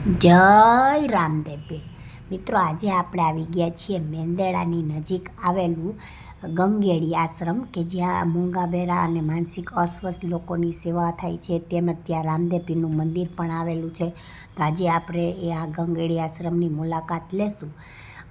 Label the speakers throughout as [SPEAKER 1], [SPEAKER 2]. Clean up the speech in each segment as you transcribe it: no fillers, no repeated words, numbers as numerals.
[SPEAKER 1] જય રામદેવ મિત્રો, આજે આપણે આવી ગયા છીએ મેંદેડાની નજીક આવેલું ગંગેડી આશ્રમ કે જ્યાં મૂંગાબેરા અને માનસિક અસ્વસ્થ લોકોની સેવા થાય છે. તેમજ ત્યાં રામદેવપીરનું મંદિર પણ આવેલું છે. તો આજે આપણે આ ગંગેડી આશ્રમની મુલાકાત લેશું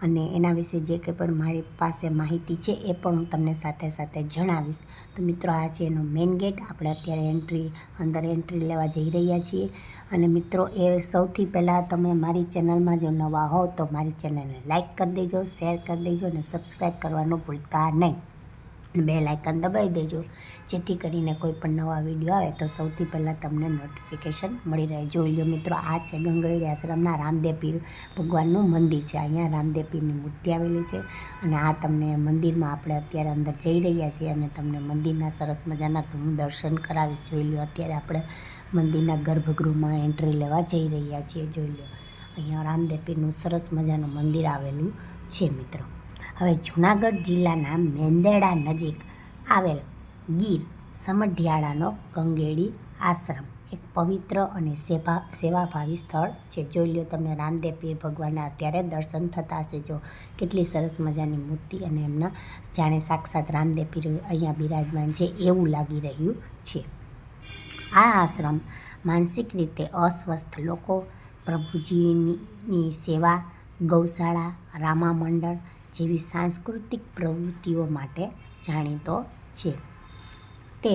[SPEAKER 1] અને એના વિશે જે કંઈ પણ મારી પાસે માહિતી છે એ પણ હું તમને સાથે સાથે જણાવીશ. તો મિત્રો, આ છે એનો મેઇન ગેટ. આપણે અત્યારે અંદર એન્ટ્રી લેવા જઈ રહ્યા છીએ. અને મિત્રો, એ સૌથી પહેલાં તમે મારી ચેનલમાં જો નવા હો તો મારી ચેનલને લાઇક કરી દેજો, શેર કરી દેજો અને સબસ્ક્રાઈબ કરવાનું ભૂલતા નહીં. બેલ આઇકન દબાવી દેજો, જેથી કરીને કોઈ પણ નવા વિડીયો આવે તો સૌથી પહેલાં તમને નોટિફિકેશન મળી રહે. જોઈ લો મિત્રો, આ છે ગંગેડી આશ્રમના રામદેવપીર ભગવાનનું મંદિર છે. અહીંયા રામદેવપીરની મૂર્તિ આવેલી છે અને આ તમને મંદિરમાં આપણે અત્યારે અંદર જઈ રહ્યા છીએ અને તમને મંદિરના સરસ મજાના હું દર્શન કરાવીશ. જોઈ લો, અત્યારે આપણે મંદિરના ગર્ભગૃહમાં એન્ટ્રી લેવા જઈ રહ્યા છીએ. જોઈ લો, અહીંયા રામદેવપીરનું સરસ મજાનું મંદિર આવેલું છે. મિત્રો, હવે જૂનાગઢ જિલ્લાના મેંદેડા નજીક આવેલ ગીર સમઢિયાળાનો ગંગેડી આશ્રમ એક પવિત્ર અને સેવાભાવી સ્થળ છે. જોઈ લો, તમને રામદેવપીર ભગવાનના અત્યારે દર્શન થતા હશે. જો કેટલી સરસ મજાની મૂર્તિ અને એમના જાણે સાક્ષાત રામદેવપીર અહીંયા બિરાજમાન છે એવું લાગી રહ્યું છે. આ આશ્રમ માનસિક રીતે અસ્વસ્થ લોકો, પ્રભુજીની સેવા, ગૌશાળા, રામા મંડળ જેવી સાંસ્કૃતિક પ્રવૃત્તિઓ માટે જાણીતો છે. તે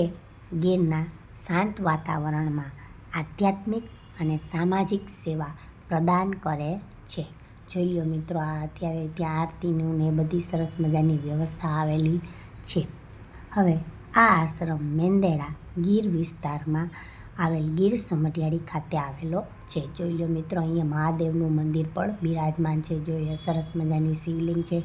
[SPEAKER 1] ગીરના શાંત વાતાવરણમાં આધ્યાત્મિક અને સામાજિક સેવા પ્રદાન કરે છે. જોઈ લો મિત્રો, આ અત્યારે ત્યાં આરતીનું ને બધી સરસ મજાની વ્યવસ્થા આવેલી છે. હવે આ આશ્રમ મેંદેડા ગીર વિસ્તારમાં આવેલ ગીર સમઢિયાળી ખાતે આવેલો છે. જોઈ લો મિત્રો, અહીંયા મહાદેવનું મંદિર પણ બિરાજમાન છે. જોઈએ, સરસ મજાની શિવલિંગ છે.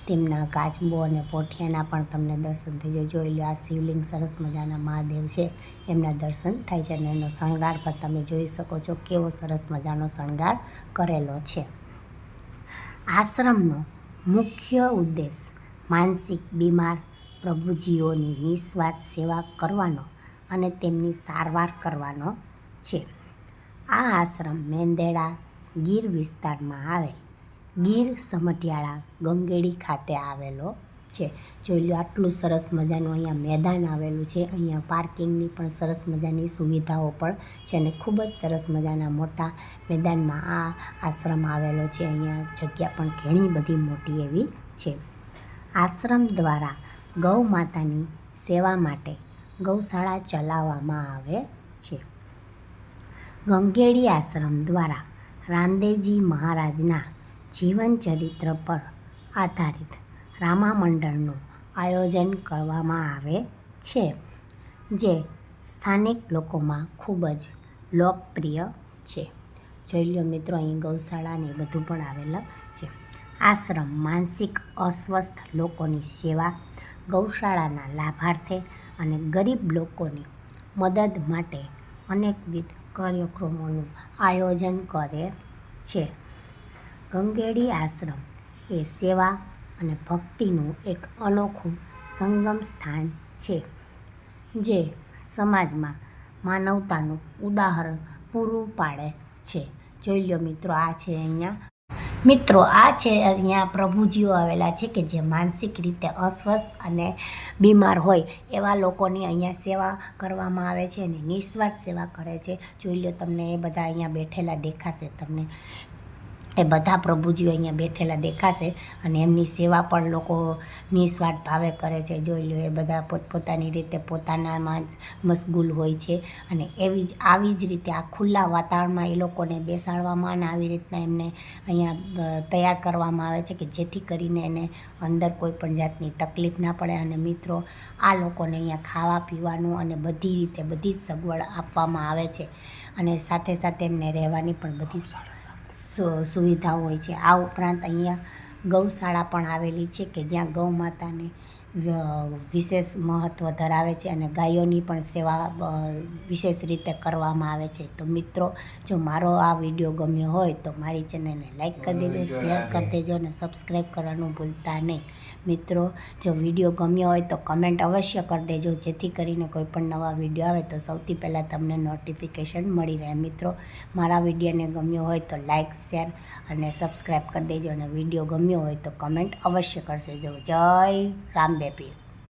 [SPEAKER 1] તેમના કાચબો અને પોઠિયાના પણ તમને દર્શન થઈ જાય. જોઈ લો, આ શિવલિંગ સરસ મજાના મહાદેવ છે, એમના દર્શન થાય છે અને એનો શણગાર પણ તમે જોઈ શકો છો, કેવો સરસ મજાનો શણગાર કરેલો છે. આશ્રમનો મુખ્ય ઉદ્દેશ માનસિક બીમાર પ્રભુજીઓની નિસ્વાર્થ સેવા કરવાનો અને તેમની સારવાર કરવાનો છે. આ આશ્રમ મેંદેડા ગીર વિસ્તારમાં આવેલ ગીર સમઢિયાળા ગંગેડી ખાતે આવેલો છે. જોઈ લો, આટલું સરસ મજાનું અહીંયા મેદાન આવેલું છે. અહીંયા પાર્કિંગની પણ સરસ મજાની સુવિધાઓ પણ છે અને ખૂબ જ સરસ મજાના મોટા મેદાનમાં આ આશ્રમ આવેલો છે. અહીંયા જગ્યા પણ ઘણી બધી મોટી એવી છે. આશ્રમ દ્વારા ગૌ માતાની સેવા માટે ગૌશાળા ચલાવવામાં આવે છે. ગંગેડી આશ્રમ દ્વારા રામદેવજી મહારાજના જીવન ચરિત્ર પર આધારિત રામા મંડળનું આયોજન કરવામાં આવે છે, જે સ્થાનિક લોકોમાં ખૂબ જ લોકપ્રિય છે. જોઈ લો મિત્રો, અહીં ગૌશાળા ને બધું પણ આવેલું છે. આશ્રમ માનસિક અસ્વસ્થ લોકોની સેવા, ગૌશાળાના લાભાર્થે અને ગરીબ લોકોની મદદ માટે અનેકવિધ કાર્યક્રમોનું આયોજન કરે છે. ગંગેડી આશ્રમ એ સેવા અને ભક્તિનું એક અનોખું સંગમ સ્થાન છે, જે સમાજમાં માનવતાનું ઉદાહરણ પૂરું પાડે છે. જોઈ લો મિત્રો, આ છે અહીંયા પ્રભુજીઓ આવેલા છે કે જે માનસિક રીતે અસ્વસ્થ અને બીમાર હોય એવા લોકોની અહીંયા સેવા કરવામાં આવે છે અને નિસ્વાર્થ સેવા કરે છે. જોઈ લો, તમને એ બધા અહીંયા બેઠેલા દેખાશે. તમને એ બધા પ્રભુજીઓ અહીંયા બેઠેલા દેખાશે અને એમની સેવા પણ લોકો નિસ્વાર્થ ભાવે કરે છે. જોઈ લો, એ બધા પોતપોતાની રીતે પોતાનામાં જ મશગુલ હોય છે અને આવી જ રીતે આ ખુલ્લા વાતાવરણમાં એ લોકોને બેસાડવામાં અને આવી રીતના એમને અહીંયા તૈયાર કરવામાં આવે છે કે જેથી કરીને એને અંદર કોઈ પણ જાતની તકલીફ ના પડે. અને મિત્રો, આ લોકોને અહીંયા ખાવા પીવાનું અને બધી રીતે બધી જ સગવડ આપવામાં આવે છે અને સાથે સાથે એમને રહેવાની પણ બધી સુવિધાઓ હોય છે. આ ઉપરાંત અહીંયા ગૌશાળા પણ આવેલી છે કે જ્યાં ગૌ માતાને વિશેષ મહત્ત્વ ધરાવે છે અને ગાયોની પણ સેવા વિશેષ રીતે કરવામાં આવે છે. તો મિત્રો, જો મારો આ વિડીયો ગમ્યો હોય તો મારી ચેનલને લાઈક કરી દેજો, શેર કરી દેજો અને સબસ્ક્રાઈબ કરવાનું ભૂલતા નહીં. મિત્રો, જો વિડીયો ગમ્યો હોય તો કમેન્ટ અવશ્ય કરી દેજો, જેથી કરીને કોઈ પણ નવા વિડીયો આવે તો સૌથી પહેલાં તમને નોટિફિકેશન મળી રહે. મિત્રો, મારા વિડીયોને ગમ્યો હોય તો લાઈક, શેર અને સબસ્ક્રાઈબ કરી દેજો અને વિડીયો ગમ્યો હોય તો કમેન્ટ અવશ્ય કરશે. જય રામદેવ પીર.